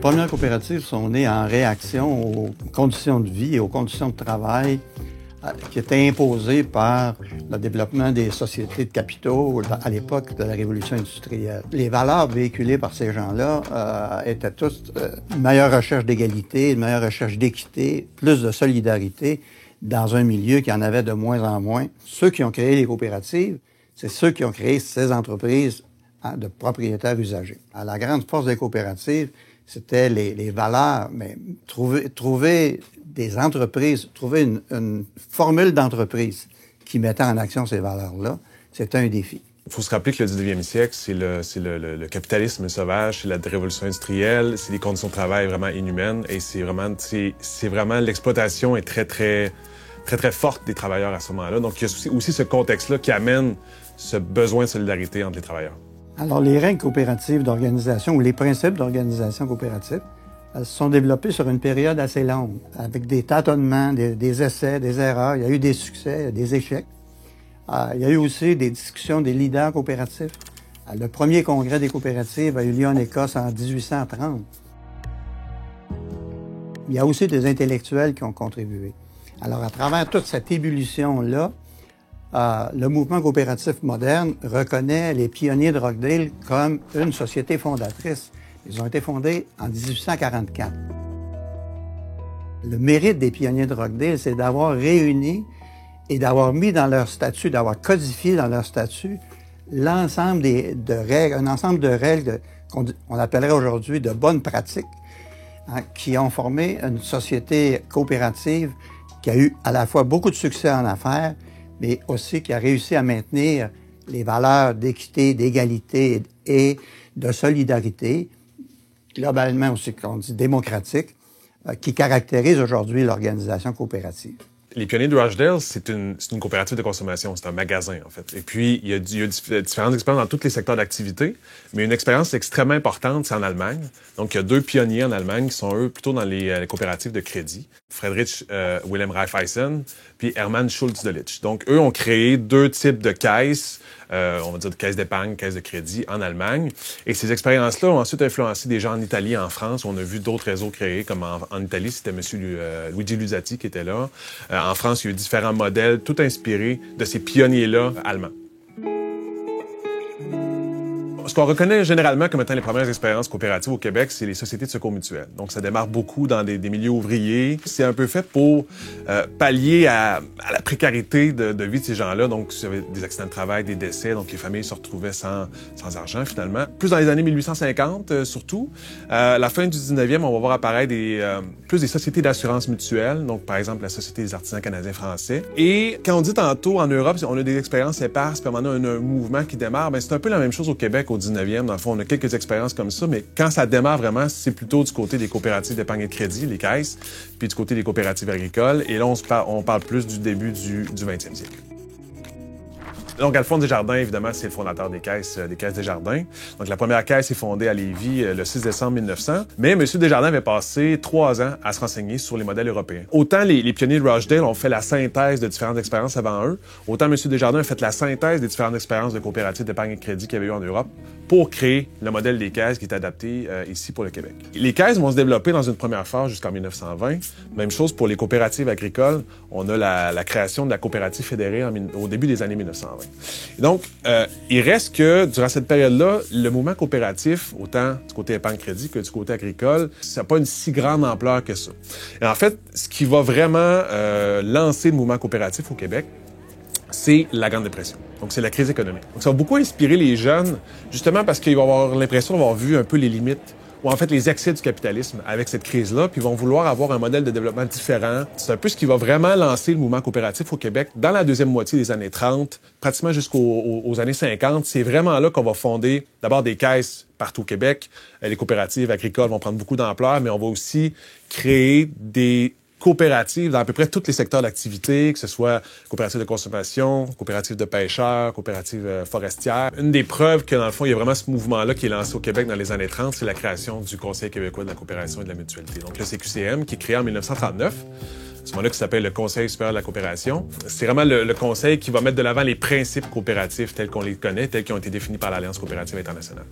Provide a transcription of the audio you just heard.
premières coopératives sont nées en réaction aux conditions de vie et aux conditions de travail qui étaient imposées par le développement des sociétés de capitaux à l'époque de la Révolution industrielle. Les valeurs véhiculées par ces gens-là étaient toutes une meilleure recherche d'égalité, une meilleure recherche d'équité, plus de solidarité dans un milieu qui en avait de moins en moins. Ceux qui ont créé les coopératives, c'est ceux qui ont créé ces entreprises de propriétaires usagers. La grande force des coopératives, c'était les valeurs, mais trouver des entreprises, trouver une formule d'entreprise qui mettait en action ces valeurs-là, c'était un défi. Il faut se rappeler que le 19e siècle, c'est le capitalisme sauvage, c'est la révolution industrielle, c'est des conditions de travail vraiment inhumaines et c'est vraiment l'exploitation est très forte des travailleurs à ce moment-là. Donc, il y a aussi ce contexte-là qui amène ce besoin de solidarité entre les travailleurs. Alors, les règles coopératives d'organisation ou les principes d'organisation coopérative se sont développés sur une période assez longue, avec des tâtonnements, des essais, des erreurs. Il y a eu des succès, des échecs. Il y a eu aussi des discussions des leaders coopératifs. Le premier congrès des coopératives a eu lieu en Écosse en 1830. Il y a aussi des intellectuels qui ont contribué. Alors, à travers toute cette ébullition-là, le mouvement coopératif moderne reconnaît les pionniers de Rockdale comme une société fondatrice. Ils ont été fondés en 1844. Le mérite des pionniers de Rockdale, c'est d'avoir réuni et d'avoir mis dans leur statut, d'avoir codifié dans leur statut l'ensemble de règles, un ensemble de règles qu'on appellerait aujourd'hui de bonnes pratiques, qui ont formé une société coopérative qui a eu à la fois beaucoup de succès en affaires, mais aussi qui a réussi à maintenir les valeurs d'équité, d'égalité et de solidarité, globalement aussi, qu'on dit démocratique, qui caractérisent aujourd'hui l'organisation coopérative. Les pionniers de Rochdale, c'est une coopérative de consommation, c'est un magasin, en fait. Et puis, il y a différentes expériences dans tous les secteurs d'activité, mais une expérience extrêmement importante, c'est en Allemagne. Donc, il y a deux pionniers en Allemagne qui sont, eux, plutôt dans les coopératives de crédit. Friedrich Wilhelm Raiffeisen, puis Hermann Schulze-Delitzsch. Donc, eux ont créé deux types de caisses, on va dire de caisses d'épargne, caisses de crédit en Allemagne. Et ces expériences-là ont ensuite influencé des gens en Italie et en France. On a vu d'autres réseaux créés, comme en Italie, c'était M. Luigi Luzzati qui était là. En France, il y a eu différents modèles, tout inspirés de ces pionniers-là allemands. Ce qu'on reconnaît généralement comme étant les premières expériences coopératives au Québec, c'est les sociétés de secours mutuels. Donc, ça démarre beaucoup dans des milieux ouvriers. C'est un peu fait pour pallier à la précarité de vie de ces gens-là. Donc, il y avait des accidents de travail, des décès, donc les familles se retrouvaient sans argent, finalement. Plus dans les années 1850, surtout. La fin du 19e, on va voir apparaître plus des sociétés d'assurance mutuelle. Donc, par exemple, la Société des artisans canadiens-français. Et quand on dit tantôt, en Europe, on a des expériences éparses, puis on a un mouvement qui démarre, bien, c'est un peu la même chose au Québec, au 19e. Dans le fond, on a quelques expériences comme ça, mais quand ça démarre vraiment, c'est plutôt du côté des coopératives d'épargne et de crédit, les caisses, puis du côté des coopératives agricoles. Et là, on parle plus du début du 20e siècle. Donc, Alphonse Desjardins, évidemment, c'est le fondateur des caisses Desjardins. Donc, la première caisse est fondée à Lévis le 6 décembre 1900. Mais M. Desjardins avait passé 3 ans à se renseigner sur les modèles européens. Autant les pionniers de Rochdale ont fait la synthèse de différentes expériences avant eux, autant M. Desjardins a fait la synthèse des différentes expériences de coopératives d'épargne et de crédit qu'il y avait eu en Europe pour créer le modèle des caisses qui est adapté ici pour le Québec. Les caisses vont se développer dans une première phase jusqu'en 1920. Même chose pour les coopératives agricoles. On a la création de la coopérative fédérée au début des années 1920. Et donc, il reste que, durant cette période-là, le mouvement coopératif, autant du côté épargne-crédit que du côté agricole, ça n'a pas une si grande ampleur que ça. Et en fait, ce qui va vraiment lancer le mouvement coopératif au Québec, c'est la Grande Dépression. Donc, c'est la crise économique. Donc, ça va beaucoup inspirer les jeunes, justement parce qu'ils vont avoir l'impression d'avoir vu un peu les limites ou en fait les excès du capitalisme avec cette crise-là, puis ils vont vouloir avoir un modèle de développement différent. C'est un peu ce qui va vraiment lancer le mouvement coopératif au Québec dans la deuxième moitié des années 30, pratiquement jusqu'aux années 50. C'est vraiment là qu'on va fonder d'abord des caisses partout au Québec. Les coopératives agricoles vont prendre beaucoup d'ampleur, mais on va aussi créer des coopératives dans à peu près tous les secteurs d'activité, que ce soit coopératives de consommation, coopératives de pêcheurs, coopératives forestières. Une des preuves que, dans le fond, il y a vraiment ce mouvement-là qui est lancé au Québec dans les années 30, c'est la création du Conseil québécois de la coopération et de la mutualité. Donc, le CQCM, qui est créé en 1939. C'est ce moment-là qui s'appelle le Conseil supérieur de la coopération. C'est vraiment le conseil qui va mettre de l'avant les principes coopératifs tels qu'on les connaît, tels qu'ils ont été définis par l'Alliance coopérative internationale.